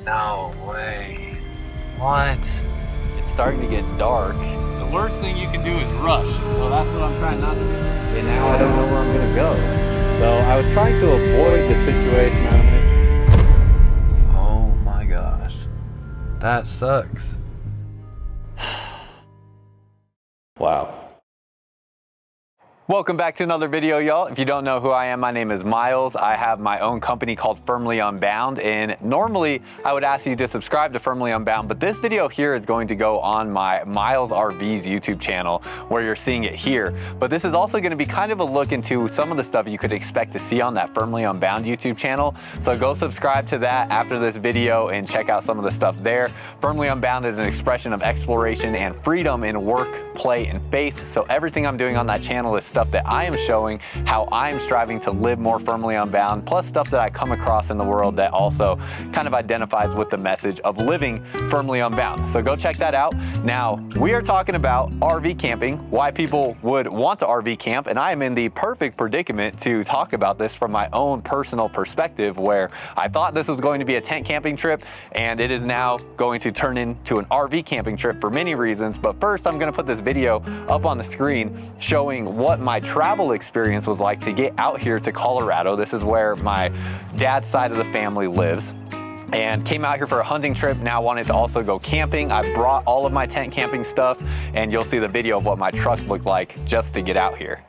No way. What? It's starting to get dark. The worst thing you can do is rush. So that's what I'm trying not to do. And now I don't know where I'm gonna go. So I was trying to avoid the situation I'm in. Oh my gosh. That sucks. Wow. Welcome back to another video, y'all. If you don't know who I am, my name is Myles. I have my own company called Firmly Unbound, and normally I would ask you to subscribe to Firmly Unbound, but this video here is going to go on my Myles RVs YouTube channel where you're seeing it here. But this is also going to be kind of a look into some of the stuff you could expect to see on that Firmly Unbound YouTube channel. So go subscribe to that after this video and check out some of the stuff there. Firmly Unbound is an expression of exploration and freedom in work, play, and faith. So everything I'm doing on that channel is stuff that I am showing how I'm striving to live more firmly unbound, plus stuff that I come across in the world that also kind of identifies with the message of living firmly unbound. So go check that out. Now, we are talking about RV camping, why people would want to RV camp, and I am in the perfect predicament to talk about this from my own personal perspective, where I thought this was going to be a tent camping trip, and it is now going to turn into an RV camping trip for many reasons. But first, I'm going to put this video up on the screen showing what my travel experience was like to get out here to Colorado. This is where my dad's side of the family lives, and came out here for a hunting trip. Now wanted to also go camping. I brought all of my tent camping stuff, and you'll see the video of what my truck looked like just to get out here.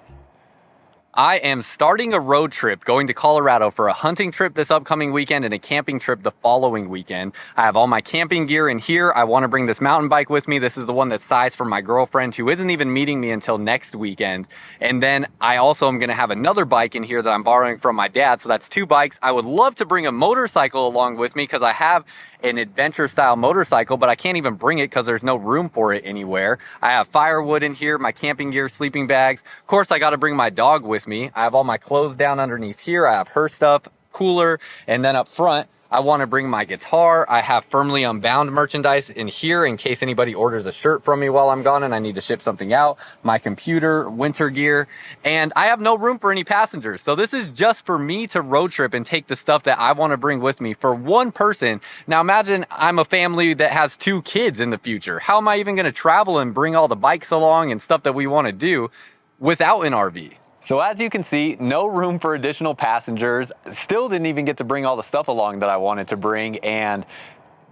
I am starting a road trip going to Colorado for a hunting trip this upcoming weekend and a camping trip the following weekend. I have all my camping gear in here. I want to bring this mountain bike with me. This is the one that's sized for my girlfriend, who isn't even meeting me until next weekend. And then I also am going to have another bike in here that I'm borrowing from my dad. So that's two bikes. I would love to bring a motorcycle along with me because I have an adventure style motorcycle, but I can't even bring it because there's no room for it anywhere. I have firewood in here, my camping gear, sleeping bags. Of course, I got to bring my dog with me. I have all my clothes down underneath here. I have her stuff, cooler, and then up front, I want to bring my guitar. I have Firmly Unbound merchandise in here in case anybody orders a shirt from me while I'm gone and I need to ship something out. My computer, winter gear, and I have no room for any passengers. So this is just for me to road trip and take the stuff that I want to bring with me for one person. Now imagine I'm a family that has 2 kids in the future. How am I even going to travel and bring all the bikes along and stuff that we want to do without an RV? So as you can see, no room for additional passengers. Still didn't even get to bring all the stuff along that I wanted to bring, and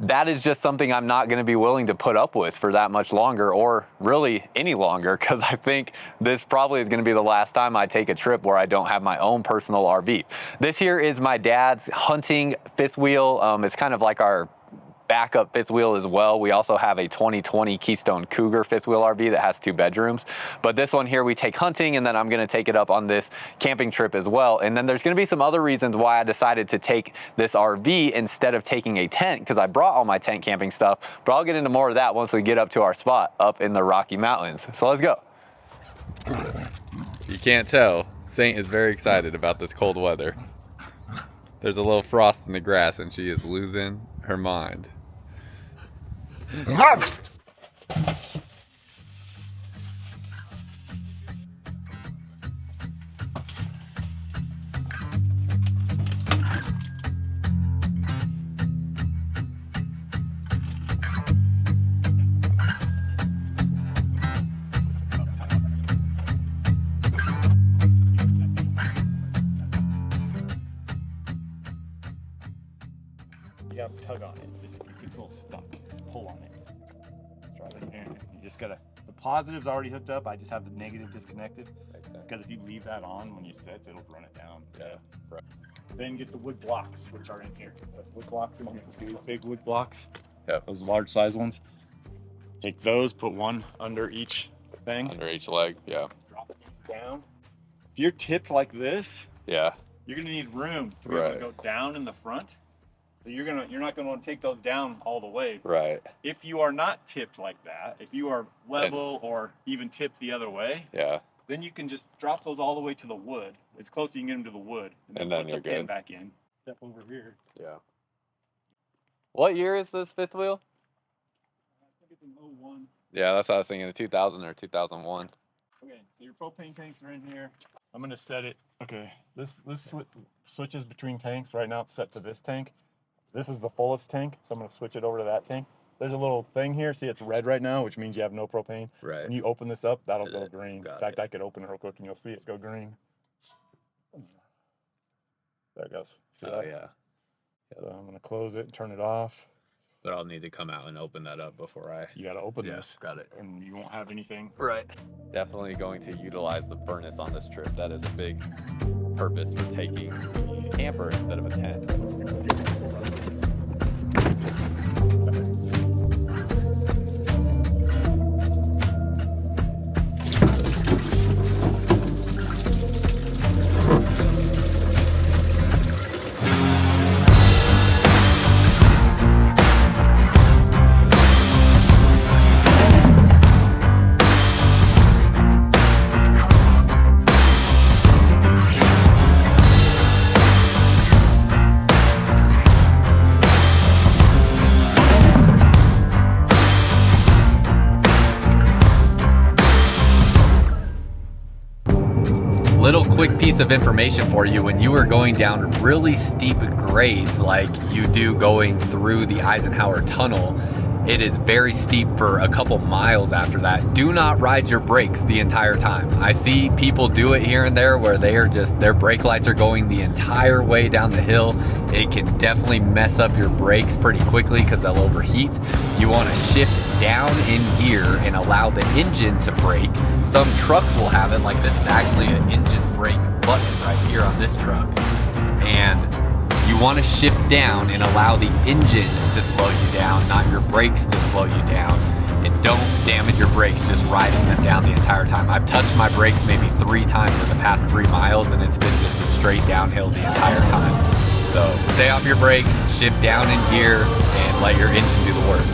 that is just something I'm not going to be willing to put up with for that much longer, or really any longer, because I think this probably is going to be the last time I take a trip where I don't have my own personal RV. This here is my dad's hunting fifth wheel. It's kind of like our backup fifth wheel as well. We also have a 2020 Keystone Cougar fifth wheel RV that has 2 bedrooms. But this one here we take hunting, and then I'm going to take it up on this camping trip as well. And then there's going to be some other reasons why I decided to take this RV instead of taking a tent, because I brought all my tent camping stuff. But I'll get into more of that once we get up to our spot up in the Rocky Mountains. So let's go. You can't tell, Saint is very excited about this cold weather. There's a little frost in the grass and she is losing her mind. You gotta tug on it. It gets a little stuck. Just pull on it. That's right. There. You just gotta. The positive's already hooked up. I just have the negative disconnected. Because if you leave that on when you set, it'll run it down. Yeah. Right. Then get the wood blocks, which are in here. The wood blocks, I'm gonna do big wood blocks. Yeah. Those large size ones. Take those, put one under each thing. Under each leg, yeah. Drop these down. If you're tipped like this, yeah, you're gonna need room to be able to go down in the front. So you're not gonna want to take those down all the way. Right. If you are not tipped like that, if you are level or even tipped the other way, yeah, then you can just drop those all the way to the wood. As close as you can get them to the wood, and then put you're the pin good. back in. Step over here. Yeah. What year is this fifth wheel? I think it's an 01. Yeah, that's what I was thinking, 2000 or 2001. Okay, so your propane tanks are in here. I'm gonna set it. Okay, this switches between tanks. Right now it's set to this tank. This is the fullest tank, so I'm gonna switch it over to that tank. There's a little thing here. See, it's red right now, which means you have no propane. Right. When you open this up, that'll go green. Got In fact, I could open it real quick and you'll see it go green. There it goes. See Oh that? yeah. So I'm gonna close it and turn it off. But I'll need to come out and open that up before I... You gotta open Yeah, this. got it. And you won't have anything. Right. Definitely going to utilize the furnace on this trip. That is a big purpose for taking the camper instead of a tent. Little quick piece of information for you: when you are going down really steep grades like you do going through the Eisenhower Tunnel, it is very steep for a couple miles after that. Do not ride your brakes the entire time. I see people do it here and there where they are just, their brake lights are going the entire way down the hill. It can definitely mess up your brakes pretty quickly because they'll overheat. You want to shift down in gear and allow the engine to brake. Some trucks will have it, like this is actually an engine brake button right here on this truck. And you want to shift down and allow the engine to slow you down, not your brakes to slow you down. And don't damage your brakes just riding them down the entire time. I've touched my brakes maybe 3 times in the past 3 miles and it's been just a straight downhill the entire time. So stay off your brakes, shift down in gear, and let your engine do the work.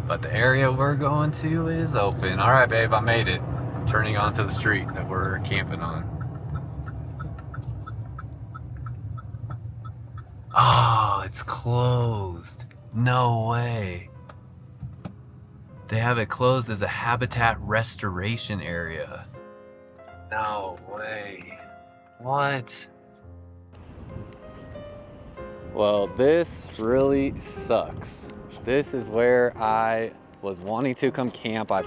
But the area we're going to is open. All right, babe, I made it. I'm turning onto the street that we're camping on. Oh, it's closed. No way. They have it closed as a habitat restoration area. No way. What? Well, this really sucks. This is where I was wanting to come camp. I've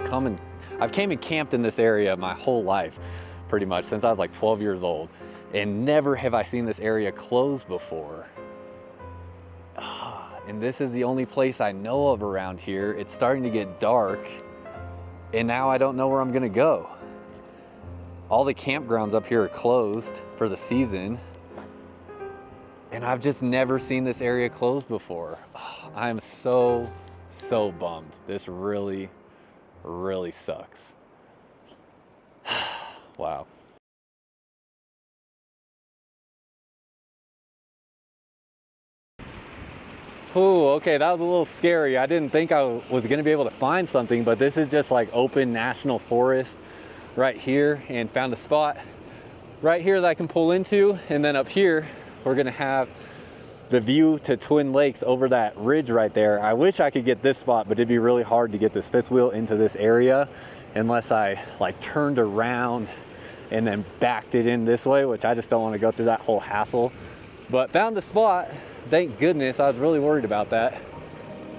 came and camped in this area my whole life, pretty much since I was like 12 years old, and never have I seen this area closed before. And this is the only place I know of around here. It's starting to get dark, and now I don't know where I'm gonna go. All the campgrounds up here are closed for the season, and I've just never seen this area closed before. I'm so bummed. This really, really sucks. Wow. Ooh, okay, that was a little scary. I didn't think I was gonna be able to find something, but this is just like open national forest right here, and found a spot right here that I can pull into. And then up here, we're gonna have the view to Twin Lakes over that ridge right there. I wish I could get this spot, but it'd be really hard to get this fifth wheel into this area unless I like turned around and then backed it in this way, which I just don't want to go through that whole hassle. But found the spot, thank goodness. I was really worried about that.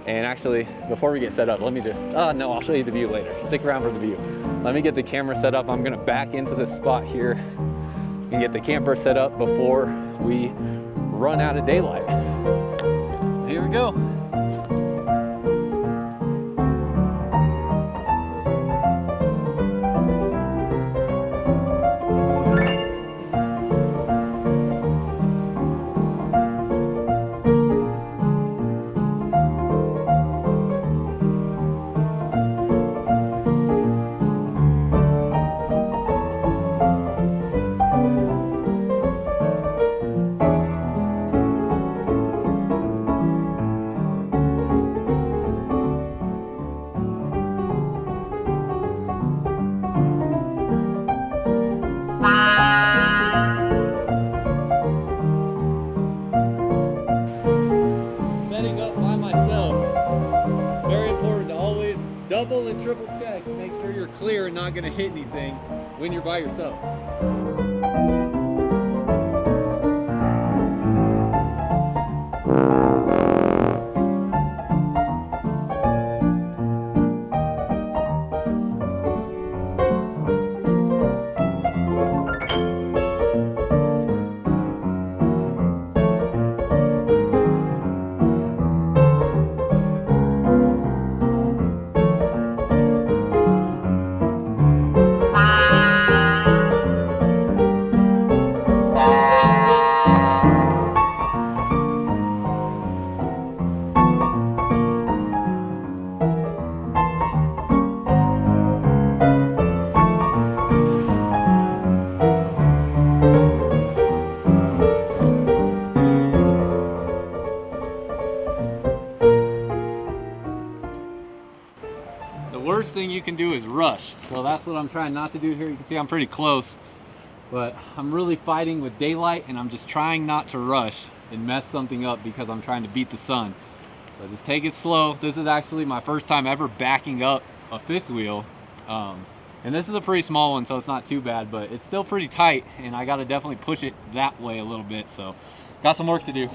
And actually, before we get set up, let me just, oh no, I'll show you the view later. Stick around for the view. Let me get the camera set up. I'm gonna back into this spot here and get the camper set up before we run out of daylight. Here we go. myself. Very important to always double and triple check and make sure you're clear and not going to hit anything when you're by yourself. Worst thing you can do is rush. So that's what I'm trying not to do here. You can see I'm pretty close, but I'm really fighting with daylight and I'm just trying not to rush and mess something up because I'm trying to beat the sun. So just take it slow. This is actually my first time ever backing up a fifth wheel. And this is a pretty small one, so it's not too bad, but it's still pretty tight and I gotta definitely push it that way a little bit. So got some work to do.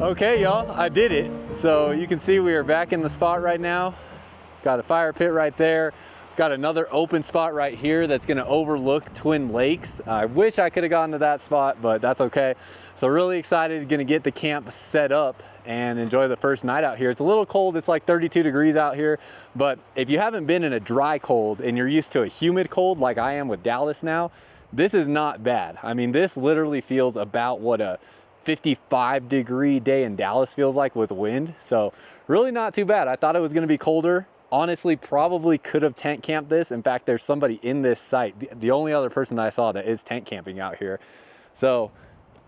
Okay, y'all, I did it. So you can see we are back in the spot right now. Got a fire pit right there. Got another open spot right here that's gonna overlook Twin Lakes. I wish I could have gotten to that spot, but that's okay. So really excited, gonna get the camp set up and enjoy the first night out here. It's a little cold, it's like 32 degrees out here, but if you haven't been in a dry cold and you're used to a humid cold like I am with Dallas now, this is not bad. I mean, this literally feels about what a 55-degree day in Dallas feels like with wind. So really not too bad. I thought it was gonna be colder. Honestly, probably could have tent camped this. In fact, there's somebody in this site, the only other person that I saw that is tent camping out here. So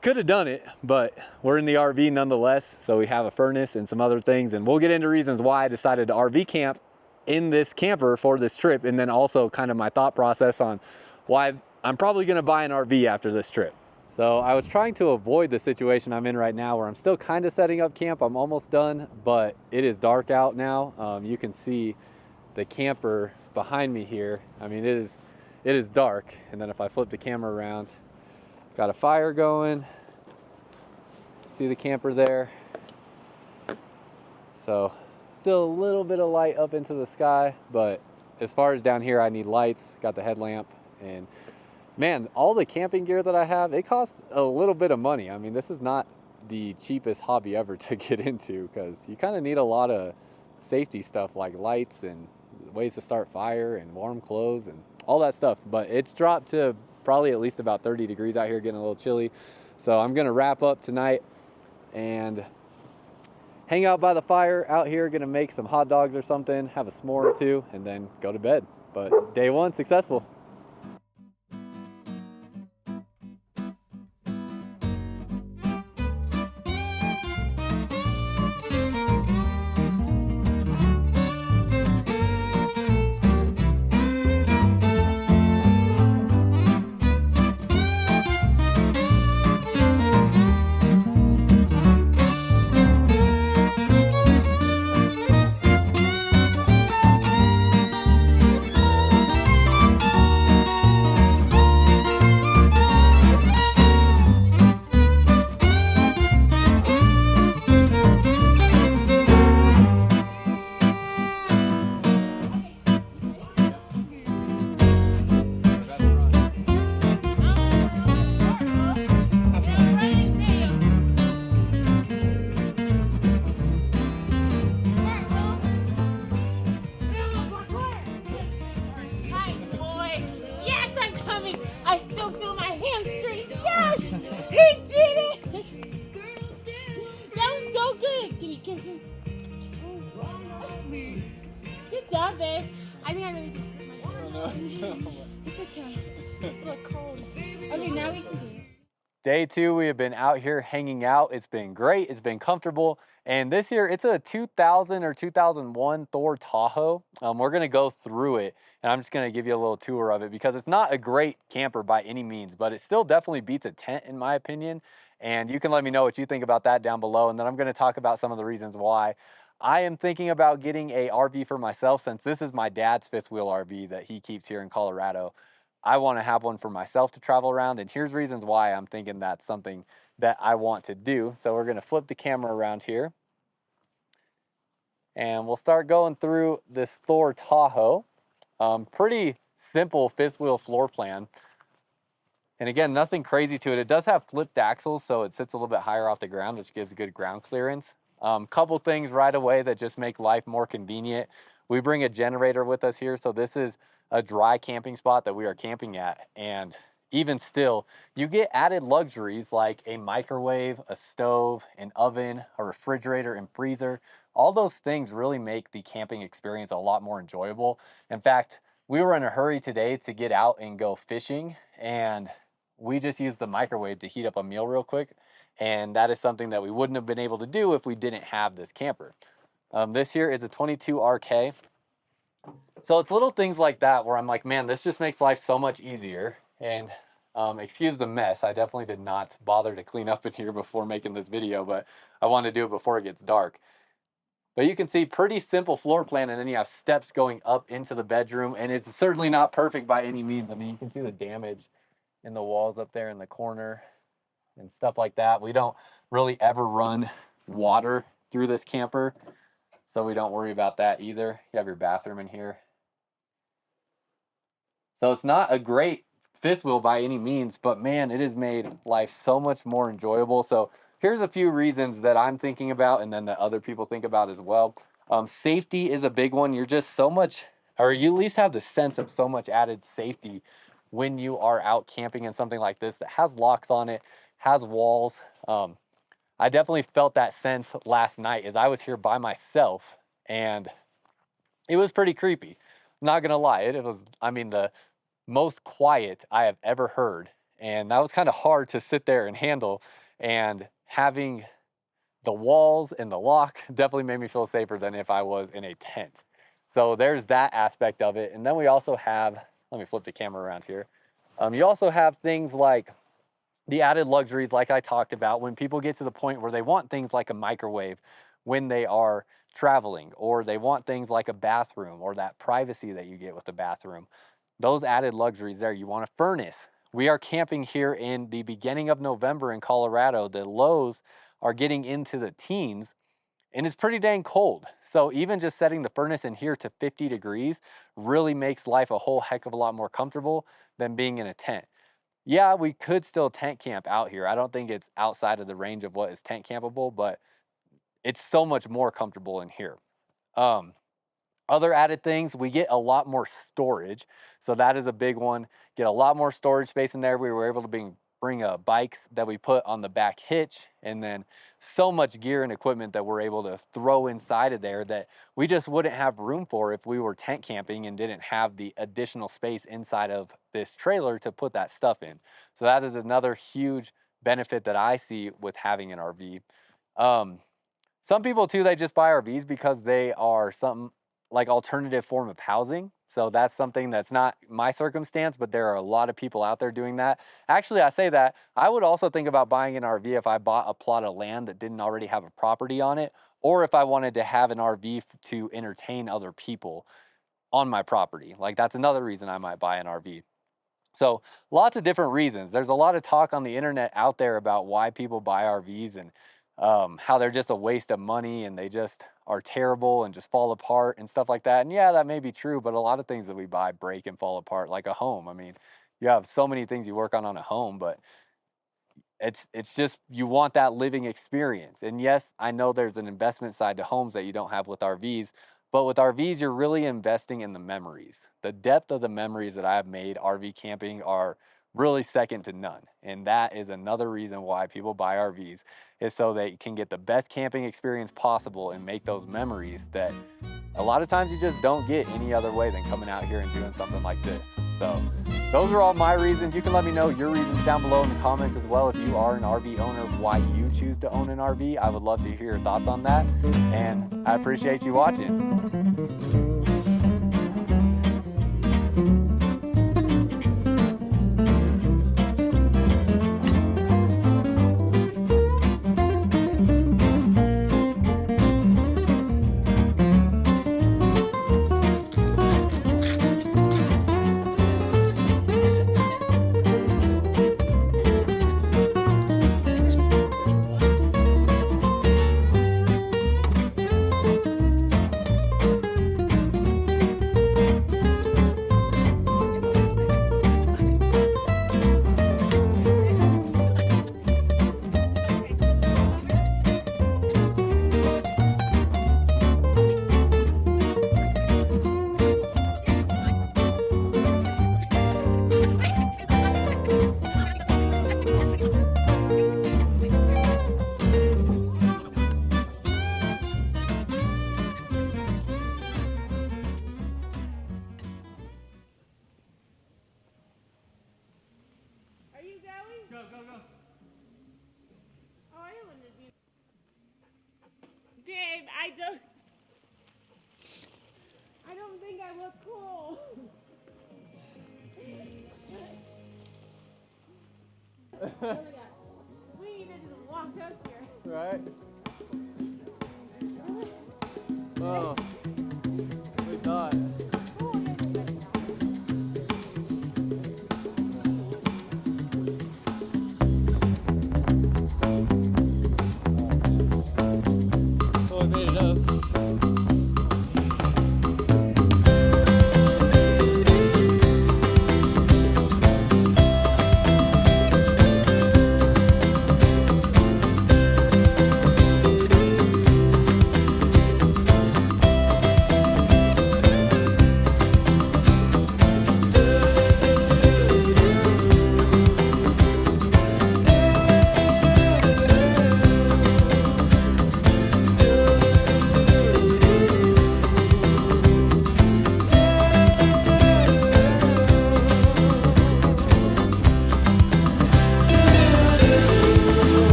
could have done it, but we're in the RV nonetheless. So we have a furnace and some other things, and we'll get into reasons why I decided to RV camp in this camper for this trip, and then also kind of my thought process on why I'm probably gonna buy an RV after this trip. So I was trying to avoid the situation I'm in right now where I'm still kind of setting up camp. I'm almost done, but it is dark out now. You can see the camper behind me here. I mean, it is dark. And then if I flip the camera around, got a fire going. See the camper there. So still a little bit of light up into the sky, but as far as down here, I need lights, got the headlamp, and man, all the camping gear that I have, it costs a little bit of money. I mean, this is not the cheapest hobby ever to get into because you kind of need a lot of safety stuff like lights and ways to start fire and warm clothes and all that stuff. But it's dropped to probably at least about 30 degrees out here, getting a little chilly. So I'm gonna wrap up tonight and hang out by the fire out here, gonna make some hot dogs or something, have a s'more or two, and then go to bed. But day one, successful. okay. It's look cold. Okay, now we can dance. Day 2, we have been out here hanging out. It's been great, it's been comfortable. And this year, it's a 2000 or 2001 Thor Tahoe. We're gonna go through it, and I'm just gonna give you a little tour of it because it's not a great camper by any means, but it still definitely beats a tent in my opinion. And you can let me know what you think about that down below. And then I'm gonna talk about some of the reasons why I am thinking about getting a RV for myself, since this is my dad's fifth wheel RV that he keeps here in Colorado. I want to have one for myself to travel around, and here's reasons why I'm thinking that's something that I want to do. So we're going to flip the camera around here, and we'll start going through this Thor Tahoe. Pretty simple fifth wheel floor plan. And again, nothing crazy to it. It does have flipped axles, so it sits a little bit higher off the ground, which gives good ground clearance. Couple things right away that just make life more convenient. We bring a generator with us here, so this is a dry camping spot that we are camping at. And even still, you get added luxuries like a microwave, a stove, an oven, a refrigerator and freezer. All those things really make the camping experience a lot more enjoyable. In fact, we were in a hurry today to get out and go fishing, and we just used the microwave to heat up a meal real quick. And that is something that we wouldn't have been able to do if we didn't have this camper. This here is a 22 RK. So it's little things like that where I'm like, man, this just makes life so much easier. And excuse the mess. I definitely did not bother to clean up in here before making this video, but I wanted to do it before it gets dark. But you can see pretty simple floor plan, and then you have steps going up into the bedroom, and it's certainly not perfect by any means. I mean, you can see the damage in the walls up there in the corner and stuff like that. We don't really ever run water through this camper, so we don't worry about that either. You have your bathroom in here. So it's not a great fifth wheel by any means, but man, it has made life so much more enjoyable. So here's a few reasons that I'm thinking about, and then that other people think about as well. Safety is a big one. You're just so much, or you at least have the sense of so much added safety when you are out camping in something like this that has locks on it, has walls. I definitely felt that sense last night as I was here by myself, and it was pretty creepy. Not gonna lie, it was, I mean, the most quiet I have ever heard. And that was kind of hard to sit there and handle. And having the walls and the lock definitely made me feel safer than if I was in a tent. So there's that aspect of it. And then we also have, let me flip the camera around here. You also have things like the added luxuries, like I talked about, when people get to the point where they want things like a microwave when they are traveling, or they want things like a bathroom or that privacy that you get with the bathroom. Those added luxuries there. You want a furnace. We are camping here in the beginning of November in Colorado. The lows are getting into the teens, and it's pretty dang cold. So even just setting the furnace in here to 50 degrees really makes life a whole heck of a lot more comfortable than being in a tent. Yeah, we could still tent camp out here. I don't think it's outside of the range of what is tent campable, but it's so much more comfortable in here. Um, Other added things, we get a lot more storage. So that is a big one. Get a lot more storage space in there. We were able to bring bikes that we put on the back hitch, and then so much gear and equipment that we're able to throw inside of there that we just wouldn't have room for if we were tent camping and didn't have the additional space inside of this trailer to put that stuff in. So that is another huge benefit that I see with having an RV. Some people too, they just buy RVs because they are something like alternative form of housing. So that's something that's not my circumstance, but there are a lot of people out there doing that. Actually, I say that I would also think about buying an RV if I bought a plot of land that didn't already have a property on it, or if I wanted to have an RV to entertain other people on my property. Like that's another reason I might buy an RV. So lots of different reasons. There's a lot of talk on the internet out there about why people buy RVs, and how they're just a waste of money and they just are terrible and just fall apart and stuff like that. And yeah, that may be true, but a lot of things that we buy break and fall apart, like a home. I mean, you have so many things you work on a home, but it's just you want that living experience. And yes, I know there's an investment side to homes that you don't have with RVs, but with RVs you're really investing in the memories. The depth of the memories that I've made RV camping are really second to none. And that is another reason why people buy RVs, is so they can get the best camping experience possible and make those memories that a lot of times you just don't get any other way than coming out here and doing something like this. So those are all my reasons. You can let me know your reasons down below in the comments as well. If you are an RV owner, why you choose to own an RV. I would love to hear your thoughts on that. And I appreciate you watching. Are you going? Go, go, go. Oh, I don't want to do. Dave, I don't think I look cool. We need to just walk up here. Right? Oh, we thought. Oh, I made it up.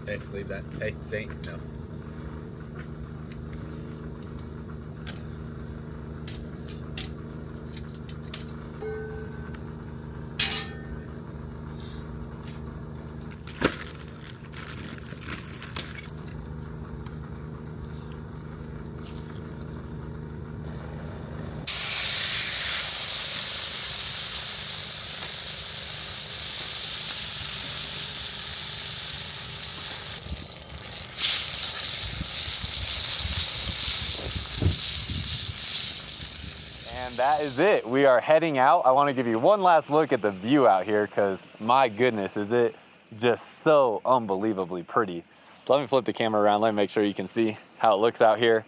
Hey, leave that. Hey, Saint, no. And that is it. We are heading out. I want to give you one last look at the view out here because my goodness, is it just so unbelievably pretty. So let me flip the camera around. Let me make sure you can see how it looks out here.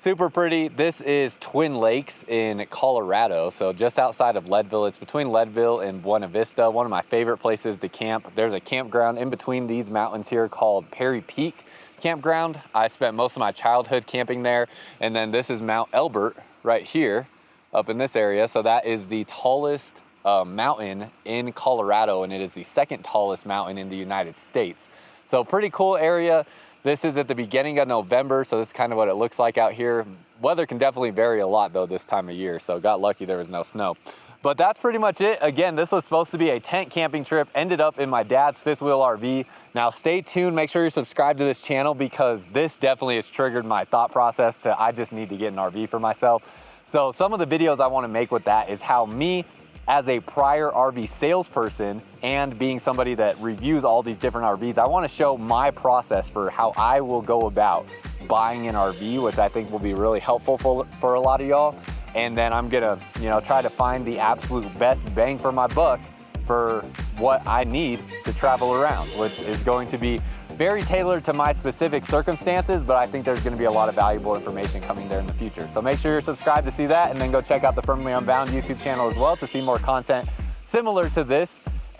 Super pretty. This is Twin Lakes in Colorado. So just outside of Leadville. It's between Leadville and Buena Vista. One of my favorite places to camp. There's a campground in between these mountains here called Perry Peak Campground. I spent most of my childhood camping there. And then this is Mount Elbert right here up in this area. So that is the tallest mountain in Colorado, and it is the second tallest mountain in the United States. So pretty cool area. This is at the beginning of November, so this is kind of what it looks like out here. Weather can definitely vary a lot though this time of year, so got lucky there was no snow. But that's pretty much it. Again, this was supposed to be a tent camping trip, ended up in my dad's fifth wheel RV. Now stay tuned, make sure you're subscribed to this channel because this definitely has triggered my thought process to I just need to get an RV for myself. So some of the videos I want to make with that is how me as a prior RV salesperson and being somebody that reviews all these different RVs, I want to show my process for how I will go about buying an RV, which I think will be really helpful for a lot of y'all. And then I'm gonna, try to find the absolute best bang for my buck for what I need to travel around, which is going to be very tailored to my specific circumstances, but I think there's gonna be a lot of valuable information coming there in the future. So make sure you're subscribed to see that, and then go check out the Firmly Unbound YouTube channel as well to see more content similar to this.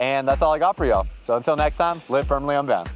And that's all I got for y'all. So until next time, live firmly unbound.